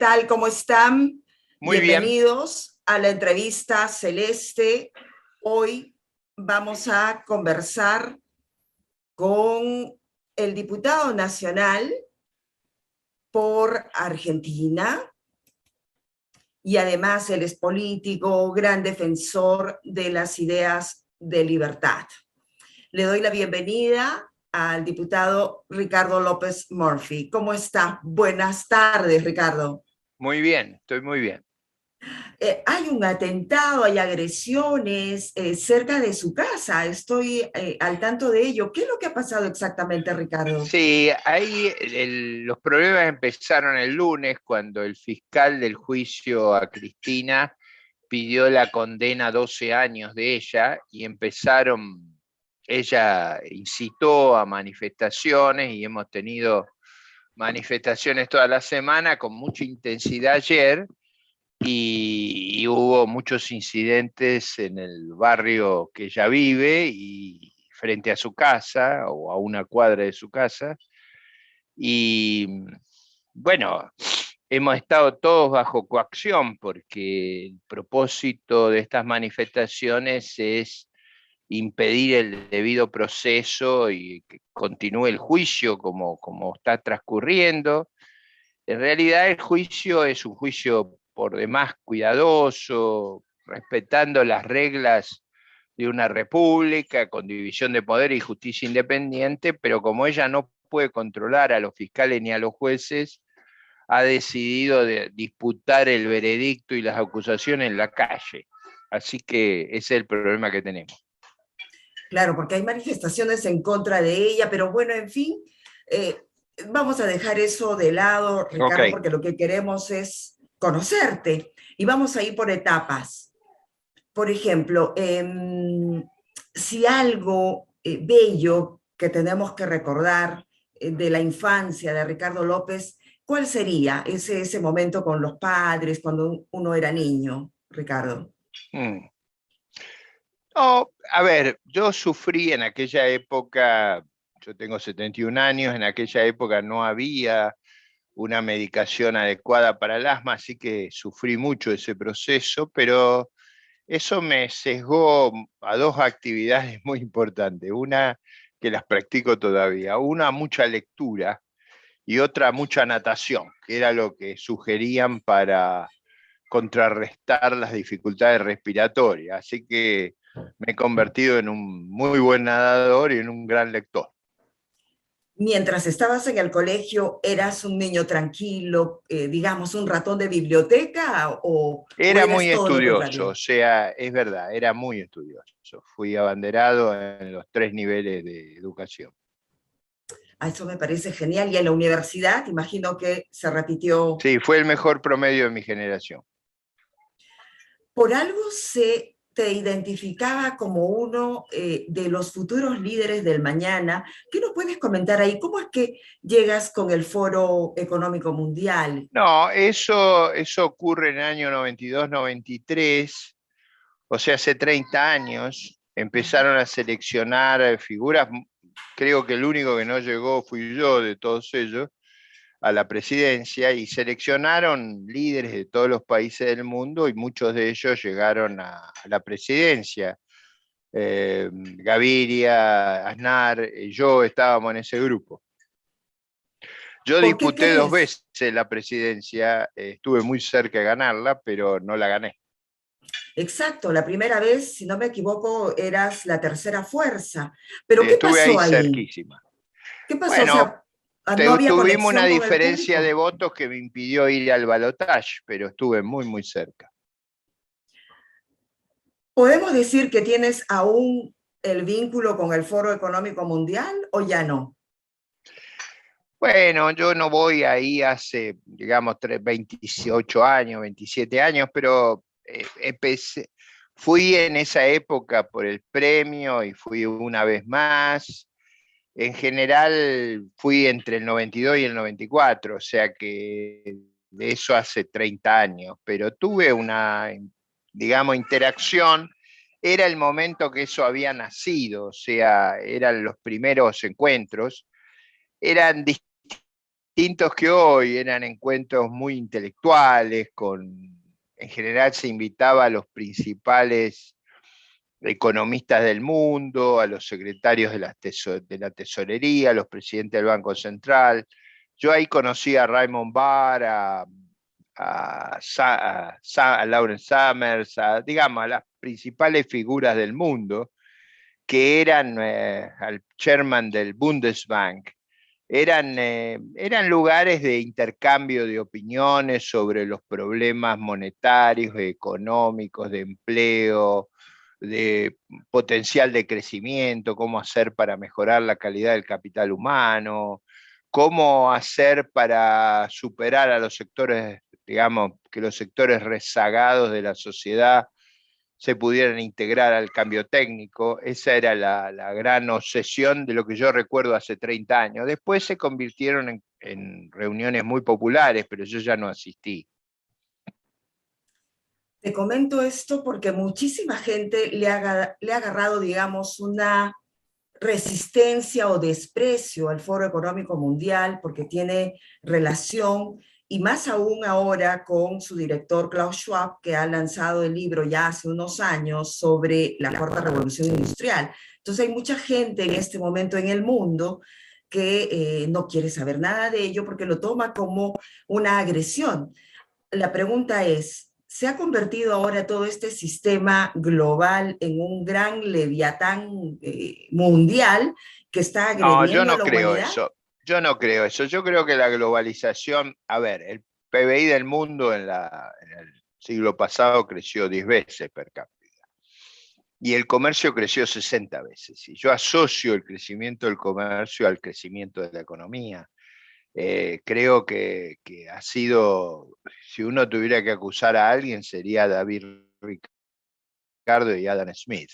tal? ¿Cómo están? Muy bien. Bienvenidos a la entrevista Celeste. Hoy vamos a conversar con el diputado nacional por Argentina y además él es político, gran defensor de las ideas de libertad. Le doy la bienvenida al diputado Ricardo López Murphy. ¿Cómo está? Buenas tardes, Ricardo. Muy bien, estoy muy bien. Hay un atentado, hay agresiones cerca de su casa. Estoy al tanto de ello. ¿Qué es lo que ha pasado exactamente, Ricardo? Sí, ahí los problemas empezaron el lunes cuando el fiscal del juicio a Cristina pidió la condena a 12 años de ella y ella incitó a manifestaciones y hemos tenido manifestaciones toda la semana con mucha intensidad ayer. Y hubo muchos incidentes en el barrio que ella vive y frente a su casa o a una cuadra de su casa. Y bueno, hemos estado todos bajo coacción porque el propósito de estas manifestaciones es impedir el debido proceso y que continúe el juicio como está transcurriendo. En realidad el juicio es un juicio por demás cuidadoso, respetando las reglas de una república con división de poder y justicia independiente, pero como ella no puede controlar a los fiscales ni a los jueces, ha decidido disputar el veredicto y las acusaciones en la calle. Así que ese es el problema que tenemos. Claro, porque hay manifestaciones en contra de ella, pero bueno, en fin, eh, vamos a dejar eso de lado, Ricardo, Ok. porque lo que queremos es conocerte y vamos a ir por etapas. Por ejemplo, si algo bello que tenemos que recordar de la infancia de Ricardo López, ¿cuál sería ese momento con los padres cuando uno era niño, Ricardo? No, a ver, yo sufrí en aquella época, yo tengo 71 años, en aquella época no había una medicación adecuada para el asma, así que sufrí mucho ese proceso, pero eso me sesgó a dos actividades muy importantes. Una que las practico todavía, una mucha lectura y otra mucha natación, que era lo que sugerían para contrarrestar las dificultades respiratorias. Así que me he convertido en un muy buen nadador y en un gran lector. Mientras estabas en el colegio, ¿eras un niño tranquilo, digamos, un ratón de biblioteca o Era eras muy todo lo estudioso, contrario? o sea, es verdad, era muy estudioso. Fui abanderado en los 3 niveles de educación. Eso me parece genial. Y en la universidad, imagino que se repitió. Sí, fue el mejor promedio de mi generación. Por algo se te identificaba como uno de los futuros líderes del mañana. ¿Qué nos puedes comentar ahí? ¿Cómo es que llegas con el Foro Económico Mundial? No, eso ocurre en el año 92, 93, o sea, hace 30 años. Empezaron a seleccionar figuras, creo que el único que no llegó fui yo de todos ellos, a la presidencia, y seleccionaron líderes de todos los países del mundo y muchos de ellos llegaron a la presidencia. Gaviria, Aznar, yo estábamos en ese grupo. Yo ¿Por qué disputé dos crees? veces la presidencia, estuve muy cerca de ganarla, pero no la gané. Exacto, la primera vez, si no me equivoco, eras la tercera fuerza. Pero ¿qué Estuve ahí pasó ahí? cerquísima. ¿Qué pasó? O Bueno, sea, ¿no había tuvimos una conexión con el diferencia de público? votos que me impidió ir al balotaje, pero estuve muy, muy cerca. ¿Podemos decir que tienes aún el vínculo con el Foro Económico Mundial o ya no? Bueno, yo no voy ahí hace, digamos, 28 años, 27 años, pero fui en esa época por el premio y fui una vez más. En general fui entre el 92 y el 94, o sea que de eso hace 30 años, pero tuve una, digamos, interacción. Era el momento que eso había nacido, o sea, eran los primeros encuentros, eran distintos distintos que hoy, eran encuentros muy intelectuales, en general se invitaba a los principales economistas del mundo, a los secretarios de la tesorería, a los presidentes del Banco Central. Yo ahí conocí a Raymond Barr, a Lawrence Summers, digamos, a las principales figuras del mundo, que eran al chairman del Bundesbank. Eran lugares de intercambio de opiniones sobre los problemas monetarios, económicos, de empleo, de potencial de crecimiento, cómo hacer para mejorar la calidad del capital humano, cómo hacer para superar a los sectores, digamos, que los sectores rezagados de la sociedad se pudieran integrar al cambio técnico. Esa era la gran obsesión de lo que yo recuerdo hace 30 años. Después se convirtieron en reuniones muy populares, pero yo ya no asistí. Te comento esto porque muchísima gente le ha agarrado, digamos, una resistencia o desprecio al Foro Económico Mundial porque tiene relación, y más aún ahora con su director Klaus Schwab, que ha lanzado el libro ya hace unos años sobre la cuarta revolución industrial. Entonces hay mucha gente en este momento en el mundo que no quiere saber nada de ello porque lo toma como una agresión. La pregunta es, ¿se ha convertido ahora todo este sistema global en un gran leviatán mundial que está No, yo agrediendo a no la creo humanidad? eso. Yo no creo eso. Yo creo que la globalización, a ver, el PBI del mundo en el siglo pasado creció 10 veces per cápita y el comercio creció 60 veces. Y yo asocio el crecimiento del comercio al crecimiento de la economía. Creo que ha sido, si uno tuviera que acusar a alguien, sería David Ricardo y Adam Smith,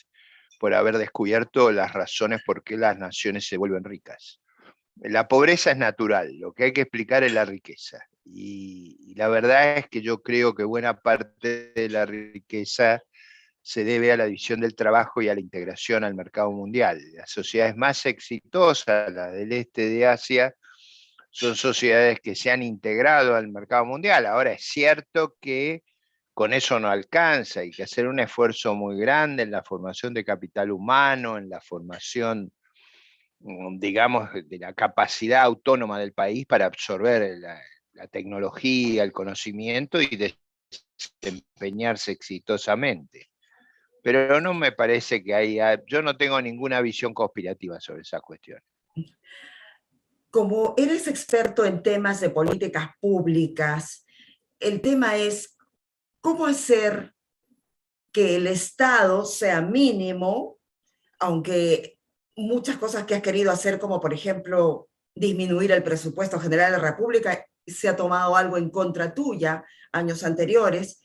por haber descubierto las razones por qué las naciones se vuelven ricas. La pobreza es natural, lo que hay que explicar es la riqueza. Y la verdad es que yo creo que buena parte de la riqueza se debe a la división del trabajo y a la integración al mercado mundial. Las sociedades más exitosas, las del este de Asia, son sociedades que se han integrado al mercado mundial. Ahora es cierto que con eso no alcanza, hay que hacer un esfuerzo muy grande en la formación de capital humano, en la formación, digamos, de la capacidad autónoma del país para absorber la tecnología, el conocimiento y desempeñarse exitosamente. Pero no me parece que haya, yo no tengo ninguna visión conspirativa sobre esa cuestión. Como eres experto en temas de políticas públicas, el tema es cómo hacer que el Estado sea mínimo, aunque muchas cosas que has querido hacer, como por ejemplo disminuir el presupuesto general de la República, se ha tomado algo en contra tuya años anteriores,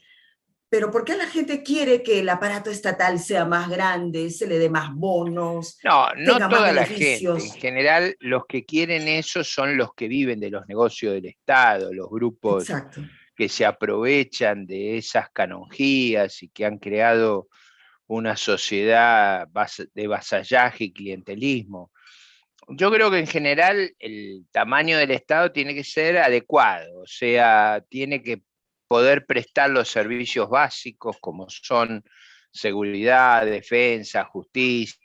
pero ¿por qué la gente quiere que el aparato estatal sea más grande, se le dé más bonos, No, no tenga más toda la gente. En beneficios? general, los que quieren eso son los que viven de los negocios del Estado, los grupos Exacto. que se aprovechan de esas canonjías y que han creado una sociedad de vasallaje y clientelismo. Yo creo que en general el tamaño del Estado tiene que ser adecuado, o sea, tiene que poder prestar los servicios básicos como son seguridad, defensa, justicia,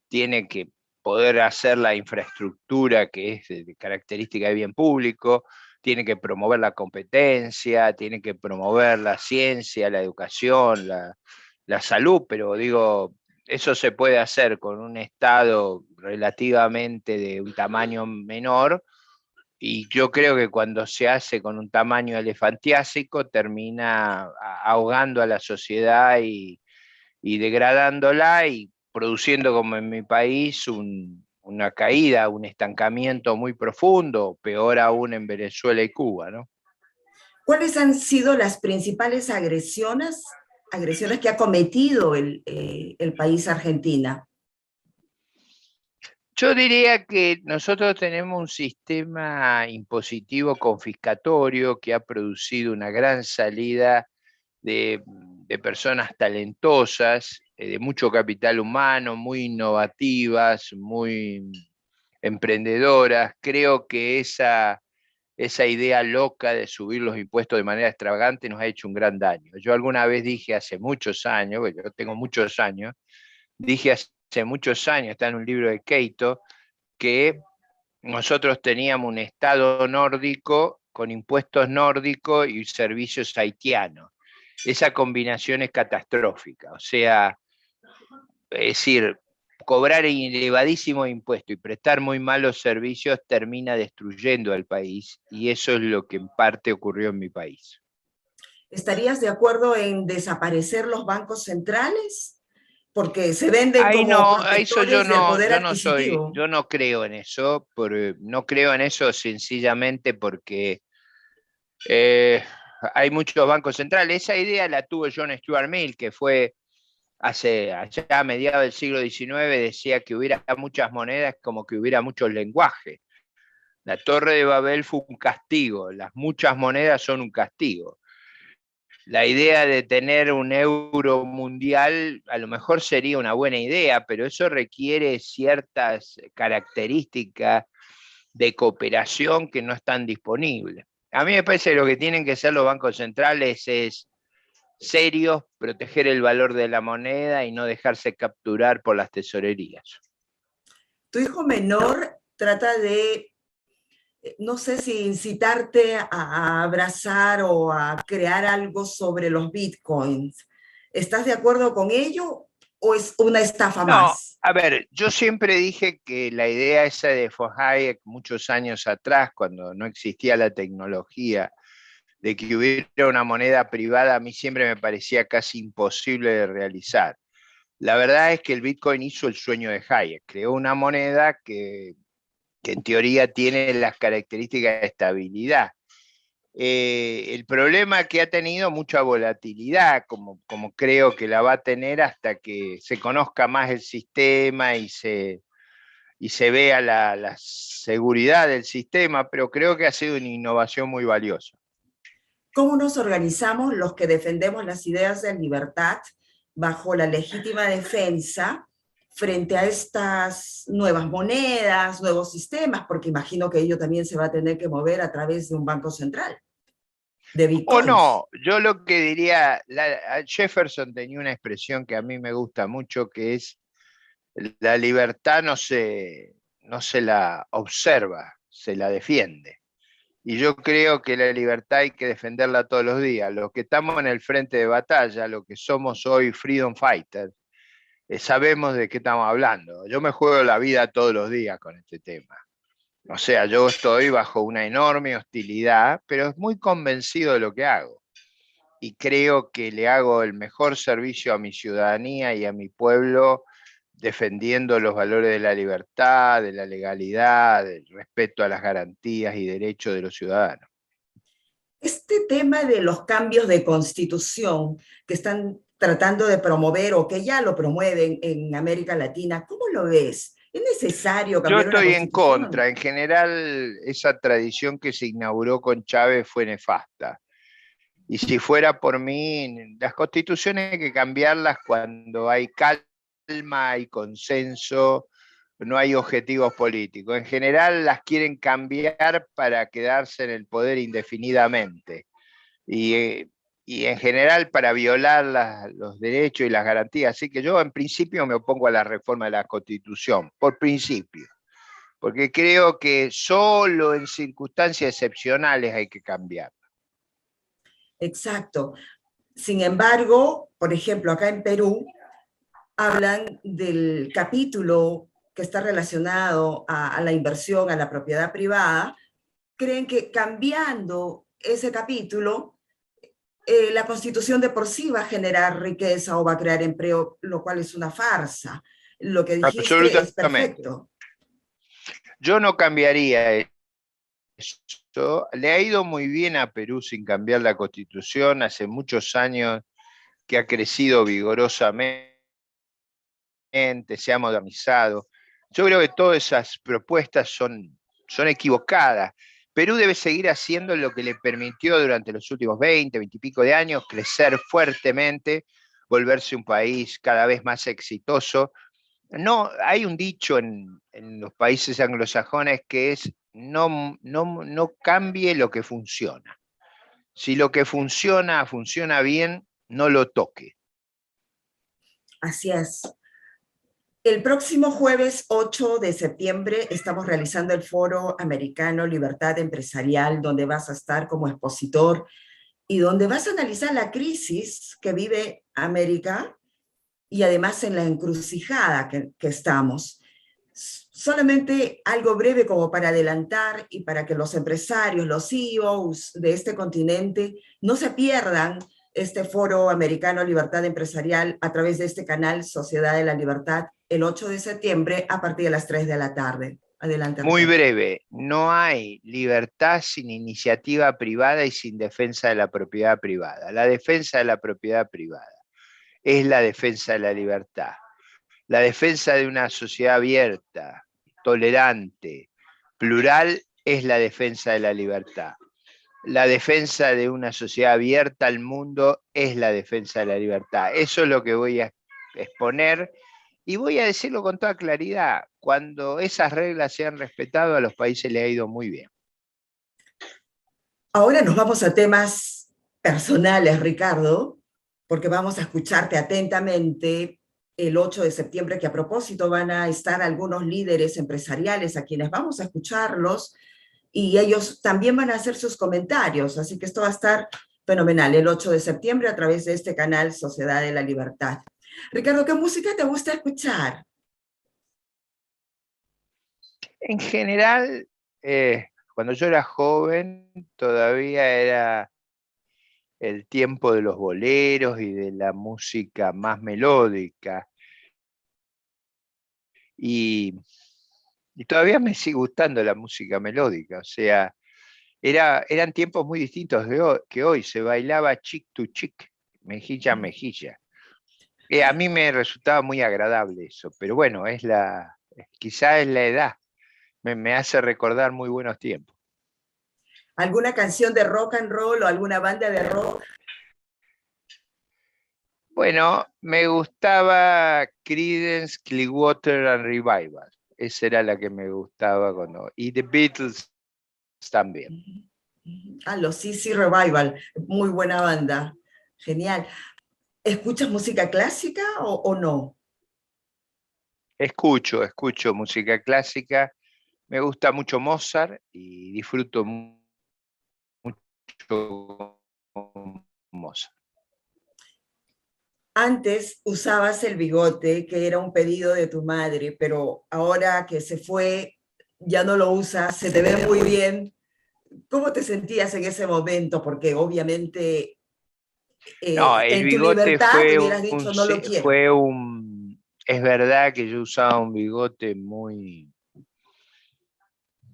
tiene que poder hacer la infraestructura que es de característica de bien público, tiene que promover la competencia, tiene que promover la ciencia, la educación, la salud, pero digo, eso se puede hacer con un Estado relativamente de un tamaño menor, y yo creo que cuando se hace con un tamaño elefantiásico termina ahogando a la sociedad y degradándola y produciendo, como en mi país, una caída, un estancamiento muy profundo, peor aún en Venezuela y Cuba, ¿no? ¿Cuáles han sido las principales agresiones que ha cometido el país Argentina? Yo diría que nosotros tenemos un sistema impositivo confiscatorio que ha producido una gran salida de personas talentosas, de mucho capital humano, muy innovativas, muy emprendedoras. Creo que esa idea loca de subir los impuestos de manera extravagante nos ha hecho un gran daño. Yo alguna vez dije hace muchos años, porque yo tengo muchos años, dije hace muchos años, está en un libro de Keito, que nosotros teníamos un Estado nórdico con impuestos nórdicos y servicios haitianos. Esa combinación es catastrófica. O sea, es decir, cobrar elevadísimos impuestos y prestar muy malos servicios termina destruyendo al país, y eso es lo que en parte ocurrió en mi país. ¿Estarías de acuerdo en desaparecer los bancos centrales? Porque se venden Ahí como no, a eso protectores del poder yo adquisitivo. no creo en eso, no creo en eso sencillamente porque eh, hay muchos bancos centrales. Esa idea la tuvo John Stuart Mill, que fue allá a mediados del siglo XIX, decía que hubiera muchas monedas como que hubiera muchos lenguajes. La Torre de Babel fue un castigo, las muchas monedas son un castigo. La idea de tener un euro mundial a lo mejor sería una buena idea, pero eso requiere ciertas características de cooperación que no están disponibles. A mí me parece que lo que tienen que ser los bancos centrales es serios, proteger el valor de la moneda y no dejarse capturar por las tesorerías. Tu hijo menor trata de, no sé si incitarte a abrazar o a crear algo sobre los bitcoins. ¿Estás de acuerdo con ello o es una estafa No, más? a ver, yo siempre dije que la idea esa de von Hayek muchos años atrás, cuando no existía la tecnología, de que hubiera una moneda privada, a mí siempre me parecía casi imposible de realizar. La verdad es que el Bitcoin hizo el sueño de Hayek, creó una moneda que en teoría tiene las características de estabilidad. El problema que ha tenido mucha volatilidad, como creo que la va a tener hasta que se conozca más el sistema y se vea la seguridad del sistema, pero creo que ha sido una innovación muy valiosa. ¿Cómo nos organizamos los que defendemos las ideas de libertad bajo la legítima defensa frente a estas nuevas monedas, nuevos sistemas? Porque imagino que ello también se va a tener que mover a través de un banco central, de O bitcoins. no, yo lo que diría, Jefferson tenía una expresión que a mí me gusta mucho, que es la libertad no se la observa, se la defiende. Y yo creo que la libertad hay que defenderla todos los días. Los que estamos en el frente de batalla, los que somos hoy freedom fighters, sabemos de qué estamos hablando. Yo me juego la vida todos los días con este tema. O sea, yo estoy bajo una enorme hostilidad, pero es muy convencido de lo que hago. Y creo que le hago el mejor servicio a mi ciudadanía y a mi pueblo defendiendo los valores de la libertad, de la legalidad, del respeto a las garantías y derechos de los ciudadanos. Este tema de los cambios de constitución que están tratando de promover o que ya lo promueven en América Latina, ¿cómo lo ves? ¿Es necesario Yo cambiar una estoy en constitución? contra. En general, esa tradición que se inauguró con Chávez fue nefasta. Y si fuera por mí, las constituciones hay que cambiarlas cuando hay calma y consenso, no hay objetivos políticos. En general las quieren cambiar para quedarse en el poder indefinidamente. Y, y en general para violar los derechos y las garantías. Así que yo en principio me opongo a la reforma de la Constitución, por principio, porque creo que solo en circunstancias excepcionales hay que cambiar. Exacto. Sin embargo, por ejemplo, acá en Perú hablan del capítulo que está relacionado a la inversión, a la propiedad privada. Creen que cambiando ese capítulo, la constitución de por sí va a generar riqueza o va a crear empleo, lo cual es una farsa. Lo que dijiste es Absolutamente. perfecto. Yo no cambiaría eso. Le ha ido muy bien a Perú sin cambiar la constitución. Hace muchos años que ha crecido vigorosamente, se ha modernizado. Yo creo que todas esas propuestas son equivocadas. Perú debe seguir haciendo lo que le permitió durante los últimos 20 y pico de años, crecer fuertemente, volverse un país cada vez más exitoso, No, hay un dicho en los países anglosajones que es no cambie lo que funciona. Si lo que funciona, funciona bien, no lo toque. Así es. El próximo jueves 8 de septiembre estamos realizando el Foro Americano Libertad Empresarial, donde vas a estar como expositor y donde vas a analizar la crisis que vive América y además en la encrucijada que estamos. Solamente algo breve como para adelantar y para que los empresarios, los CEOs de este continente no se pierdan este Foro Americano Libertad Empresarial a través de este canal Sociedad de la Libertad el 8 de septiembre a partir de las 3 de la tarde. Adelante, Muy Ricardo. breve, no hay libertad sin iniciativa privada y sin defensa de la propiedad privada. La defensa de la propiedad privada es la defensa de la libertad. La defensa de una sociedad abierta, tolerante, plural, es la defensa de la libertad. La defensa de una sociedad abierta al mundo es la defensa de la libertad. Eso es lo que voy a exponer y voy a decirlo con toda claridad. Cuando esas reglas se han respetado, a los países les ha ido muy bien. Ahora nos vamos a temas personales, Ricardo, porque vamos a escucharte atentamente el 8 de septiembre, que a propósito van a estar algunos líderes empresariales a quienes vamos a escucharlos y ellos también van a hacer sus comentarios, así que esto va a estar fenomenal el 8 de septiembre a través de este canal Sociedad de la Libertad. Ricardo, ¿qué música te gusta escuchar? En general, cuando yo era joven, todavía era el tiempo de los boleros y de la música más melódica. Y, y todavía me sigue gustando la música melódica. O sea, eran tiempos muy distintos que hoy. Se bailaba chick to chick, mejilla a mejilla. A mí me resultaba muy agradable eso, pero bueno, quizá es la edad. Me hace recordar muy buenos tiempos. ¿Alguna canción de rock and roll o alguna banda de rock? Bueno, me gustaba Creedence Clearwater and Revival. Esa era la que me gustaba y The Beatles también. Ah, los CC Revival, muy buena banda, genial. ¿Escuchas música clásica o no? Escucho música clásica. Me gusta mucho Mozart y disfruto mucho Mozart. Antes usabas el bigote, que era un pedido de tu madre, pero ahora que se fue, ya no lo usas, se te ve muy bien. ¿Cómo te sentías en ese momento? Porque obviamente No, el en tu bigote libertad hubieras dicho, no lo quiero. es verdad que yo usaba un bigote muy, muy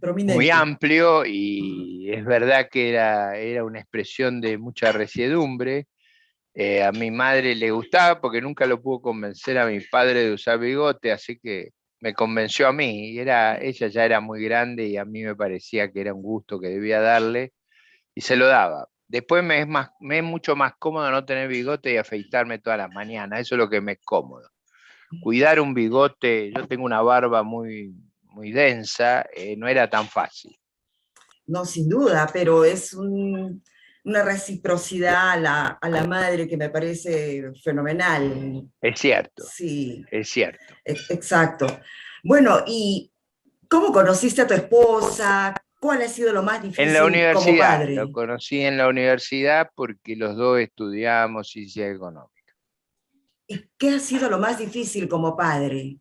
Prominente. amplio Ujú. y es verdad que era una expresión de mucha resiedumbre. A mi madre le gustaba porque nunca lo pudo convencer a mi padre de usar bigote, así que me convenció a mí. Ella ya era muy grande y a mí me parecía que era un gusto que debía darle y se lo daba. Después me es mucho más cómodo no tener bigote y afeitarme todas las mañanas, eso es lo que me es cómodo. Cuidar un bigote, yo tengo una barba muy, muy densa, no era tan fácil. No, sin duda, pero es una reciprocidad a la madre que me parece fenomenal. Es cierto, Sí, es cierto. exacto. Bueno, ¿y cómo conociste a tu esposa? ¿Cuál ha sido lo más En la difícil como universidad, lo padre? conocí en la universidad porque los dos estudiábamos ciencia económica. ¿Y qué ha sido lo más difícil como padre?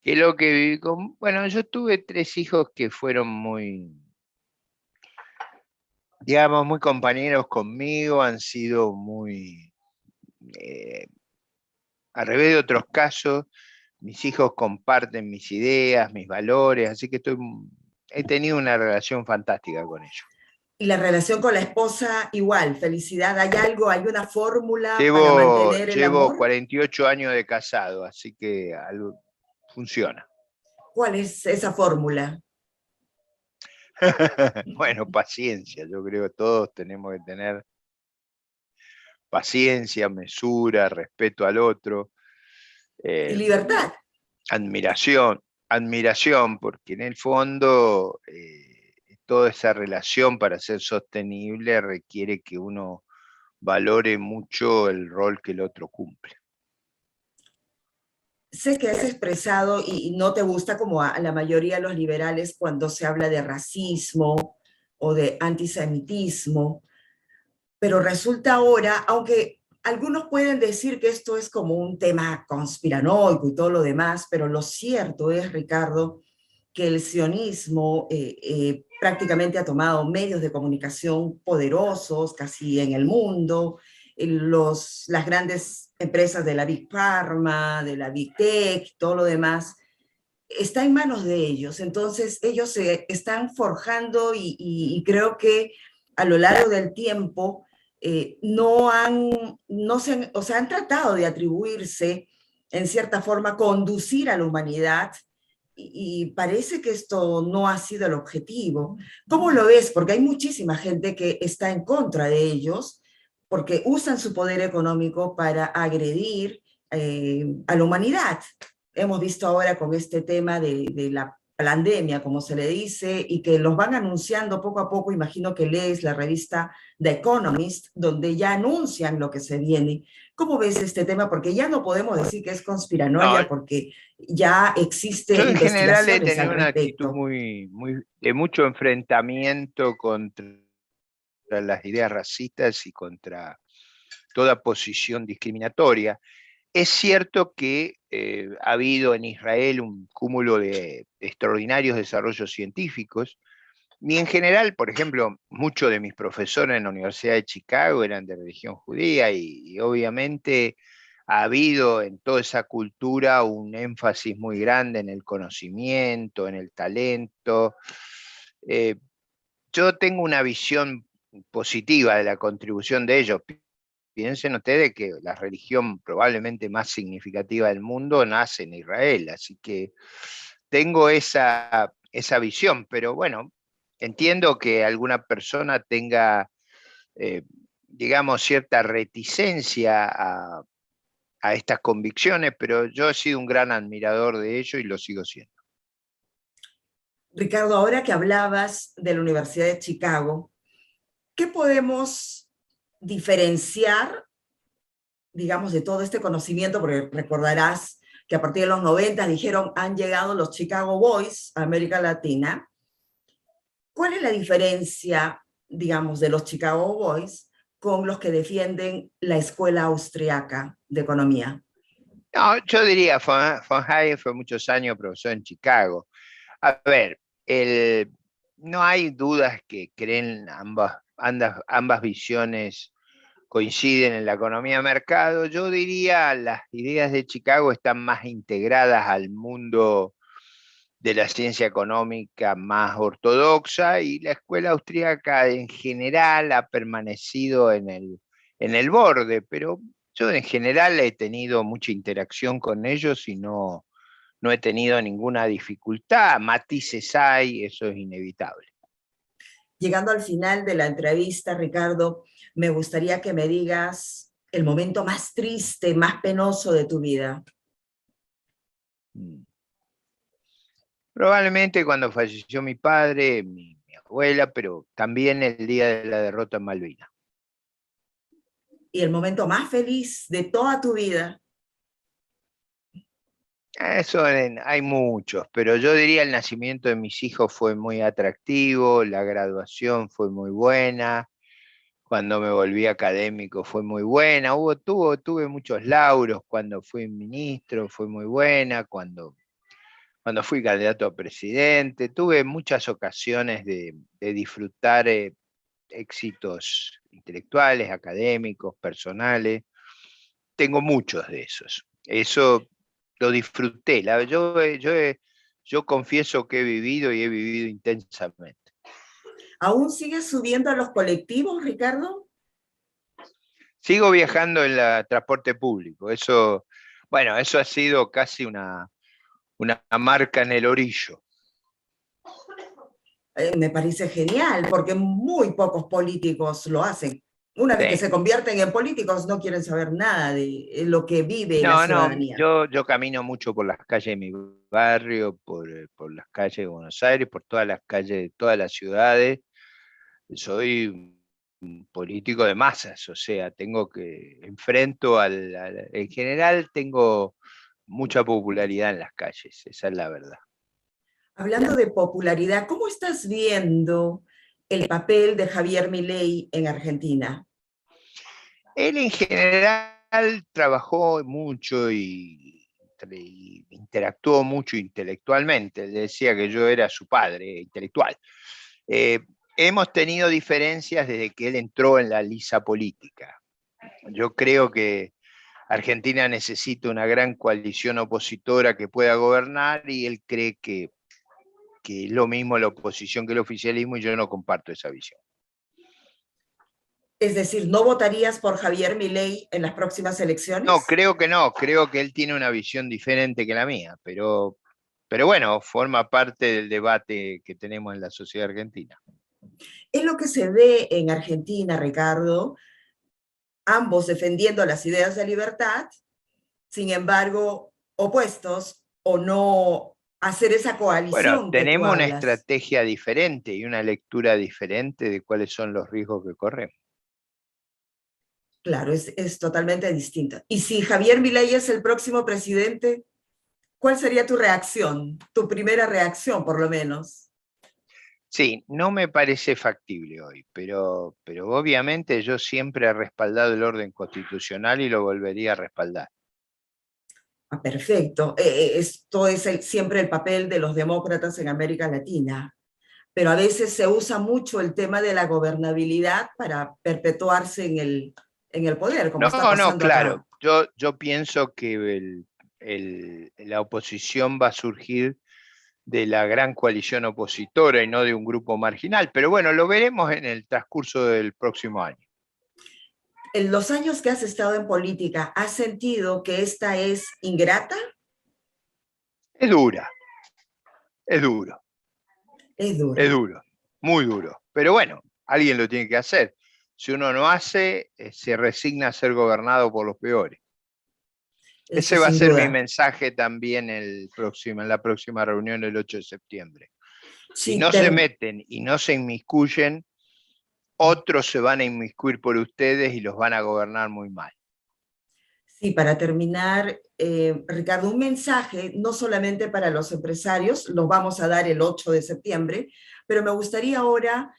Que lo que viví bueno, yo tuve tres hijos que fueron muy, digamos, muy compañeros conmigo, han sido muy, eh, al revés de otros casos, mis hijos comparten mis ideas, mis valores, así que he tenido una relación fantástica con ellos. Y la relación con la esposa, igual, felicidad. ¿Hay algo, hay una fórmula para Llevo, mantener el llevo amor? 48 años de casado, así que algo funciona. ¿Cuál es esa fórmula? Bueno, paciencia, yo creo que todos tenemos que tener paciencia, mesura, respeto al otro. Y eh, libertad. admiración, admiración, porque en el fondo toda esa relación para ser sostenible requiere que uno valore mucho el rol que el otro cumple. Sé que has expresado y no te gusta como a la mayoría de los liberales cuando se habla de racismo o de antisemitismo, pero resulta ahora, aunque algunos pueden decir que esto es como un tema conspiranoico y todo lo demás, pero lo cierto es, Ricardo, que el sionismo prácticamente ha tomado medios de comunicación poderosos casi en el mundo, las grandes empresas de la Big Pharma, de la Big Tech, todo lo demás, está en manos de ellos. Entonces, ellos se están forjando y creo que a lo largo del tiempo no se han, o sea, han tratado de atribuirse, en cierta forma, conducir a la humanidad y parece que esto no ha sido el objetivo. ¿Cómo lo ves? Porque hay muchísima gente que está en contra de ellos porque usan su poder económico para agredir a la humanidad. Hemos visto ahora con este tema de la pandemia, como se le dice, y que los van anunciando poco a poco. Imagino que lees la revista The Economist, donde ya anuncian lo que se viene. ¿Cómo ves este tema? Porque ya no podemos decir que es No, conspiranoia, porque ya existe yo en general he investigaciones al tenido una actitud respecto. muy de mucho enfrentamiento contra las ideas racistas y contra toda posición discriminatoria. Es cierto que ha habido en Israel un cúmulo de extraordinarios desarrollos científicos, y en general, por ejemplo, muchos de mis profesores en la Universidad de Chicago eran de religión judía y obviamente ha habido en toda esa cultura un énfasis muy grande en el conocimiento, en el talento. Eh, yo tengo una visión positiva de la contribución de ellos. Piensen ustedes que la religión probablemente más significativa del mundo nace en Israel, así que tengo esa visión, pero bueno, entiendo que alguna persona tenga, eh, digamos, cierta reticencia a estas convicciones, pero yo he sido un gran admirador de ello y lo sigo siendo. Ricardo, ahora que hablabas de la Universidad de Chicago, ¿qué podemos diferenciar, digamos, de todo este conocimiento? Porque recordarás que a partir de los 90 dijeron, han llegado los Chicago Boys a América Latina. ¿Cuál es la diferencia, digamos, de los Chicago Boys con los que defienden la escuela austriaca de economía? No, yo diría, von Hayek fue muchos años profesor en Chicago. A ver, no hay dudas que creen ambas visiones coinciden en la economía de mercado. Yo diría las ideas de Chicago están más integradas al mundo de la ciencia económica más ortodoxa y la escuela austríaca en general ha permanecido en el borde, pero yo en general he tenido mucha interacción con ellos y no he tenido ninguna dificultad. Matices hay, eso es inevitable. Llegando al final de la entrevista, Ricardo, me gustaría que me digas el momento más triste, más penoso de tu vida. Mm. Probablemente cuando falleció mi padre, mi abuela, pero también el día de la derrota en Malvinas. Y el momento más feliz de toda tu vida. Hay muchos, pero yo diría el nacimiento de mis hijos fue muy atractivo, la graduación fue muy buena, cuando me volví académico fue muy buena, tuve muchos lauros, cuando fui ministro fue muy buena, cuando fui candidato a presidente, tuve muchas ocasiones de disfrutar éxitos intelectuales, académicos, personales. Tengo muchos de esos. Eso lo disfruté. Yo confieso que he vivido y he vivido intensamente. ¿Aún sigues subiendo a los colectivos, Ricardo? Sigo viajando en el transporte público. Bueno, eso ha sido casi una marca en el orillo. Me parece genial, porque muy pocos políticos lo hacen. Una vez que Sí. se convierten en políticos, no quieren saber nada de lo que vive la No, no, ciudadanía. yo camino mucho por las calles de mi barrio, por las calles de Buenos Aires, por todas las calles de todas las ciudades. Soy un político de masas, o sea, en general tengo mucha popularidad en las calles, esa es la verdad. Hablando de popularidad, ¿cómo estás viendo el papel de Javier Milei en Argentina? Él en general trabajó mucho y interactuó mucho intelectualmente. Él decía que yo era su padre intelectual. Eh, Hemos tenido diferencias desde que él entró en la lisa política. Yo creo que Argentina necesita una gran coalición opositora que pueda gobernar y él cree que es lo mismo la oposición que el oficialismo y yo no comparto esa visión. Es decir, ¿no votarías por Javier Milei en las próximas No, elecciones? creo que no, creo que él tiene una visión diferente que la mía, pero bueno, forma parte del debate que tenemos en la sociedad argentina. Es lo que se ve en Argentina, Ricardo, ambos defendiendo las ideas de libertad, sin embargo, opuestos o no hacer esa Bueno, coalición que tú tenemos una hablas. estrategia diferente y una lectura diferente de cuáles son los riesgos que corremos. Claro, es totalmente distinto. Y si Javier Milei es el próximo presidente, ¿cuál sería tu reacción? Tu primera reacción, por lo menos. Sí, no me parece factible hoy, pero obviamente yo siempre he respaldado el orden constitucional y lo volvería a respaldar. Ah, perfecto. Esto es siempre el papel de los demócratas en América Latina, pero a veces se usa mucho el tema de la gobernabilidad para perpetuarse en el poder, como No, está no, pasando acá. claro, yo pienso que la oposición va a surgir de la gran coalición opositora y no de un grupo marginal, pero bueno, lo veremos en el transcurso del próximo año. En los años que has estado en política, ¿has sentido que esta es ingrata? Es dura, es duro, Es es dura. duro, muy duro, pero bueno, alguien lo tiene que hacer. Si uno no hace, se resigna a ser gobernado por los peores. Eso Ese va a sin ser mi duda. mensaje también en la próxima reunión el 8 de septiembre. Si Sí, no se meten y no se inmiscuyen, otros se van a inmiscuir por ustedes y los van a gobernar muy mal. sí, para terminar, Ricardo, un mensaje no solamente para los empresarios, los vamos a dar el 8 de septiembre, pero me gustaría ahora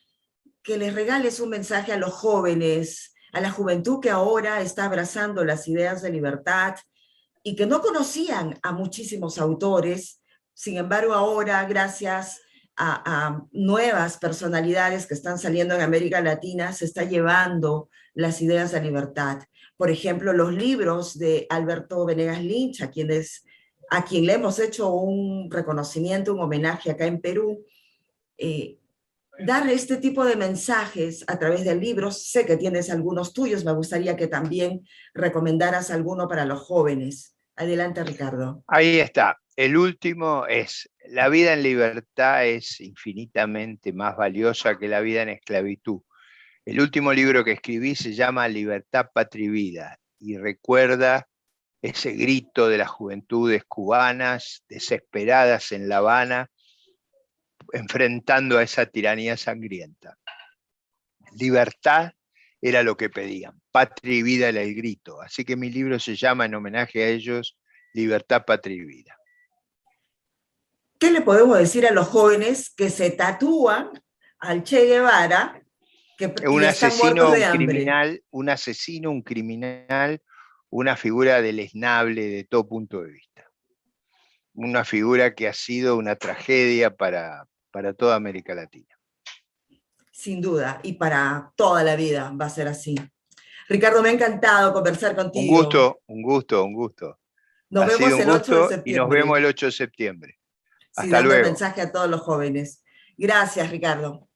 que les regales un mensaje a los jóvenes, a la juventud que ahora está abrazando las ideas de libertad y que no conocían a muchísimos autores. Sin embargo, ahora, gracias a nuevas personalidades que están saliendo en América Latina, se está llevando las ideas de libertad. Por ejemplo, los libros de Alberto Venegas Lynch, a quien le hemos hecho un reconocimiento, un homenaje acá en Perú, eh, dar este tipo de mensajes a través de libros. Sé que tienes algunos tuyos, me gustaría que también recomendaras alguno para los jóvenes. Adelante, Ricardo. Ahí está. El último es, la vida en libertad es infinitamente más valiosa que la vida en esclavitud. El último libro que escribí se llama Libertad, Patria y Vida y recuerda ese grito de las juventudes cubanas desesperadas en La Habana enfrentando a esa tiranía sangrienta. Libertad era lo que pedían, patria y vida era el grito. Así que mi libro se llama, en homenaje a ellos, Libertad, Patria y Vida. ¿Qué le podemos decir a los jóvenes que se tatúan al Che Guevara Un y están muertos asesino, de hambre? un asesino, un criminal, una figura deleznable de todo punto de vista. Una figura que ha sido una tragedia para toda América Latina. Sin duda, y para toda la vida va a ser así. Ricardo, me ha encantado conversar Un contigo. gusto, un gusto, un gusto. Nos Ha sido vemos un el 8 de gusto y nos vemos septiembre. el 8 de septiembre. Sí, Hasta dando el luego. mensaje a todos los jóvenes. Gracias, Ricardo.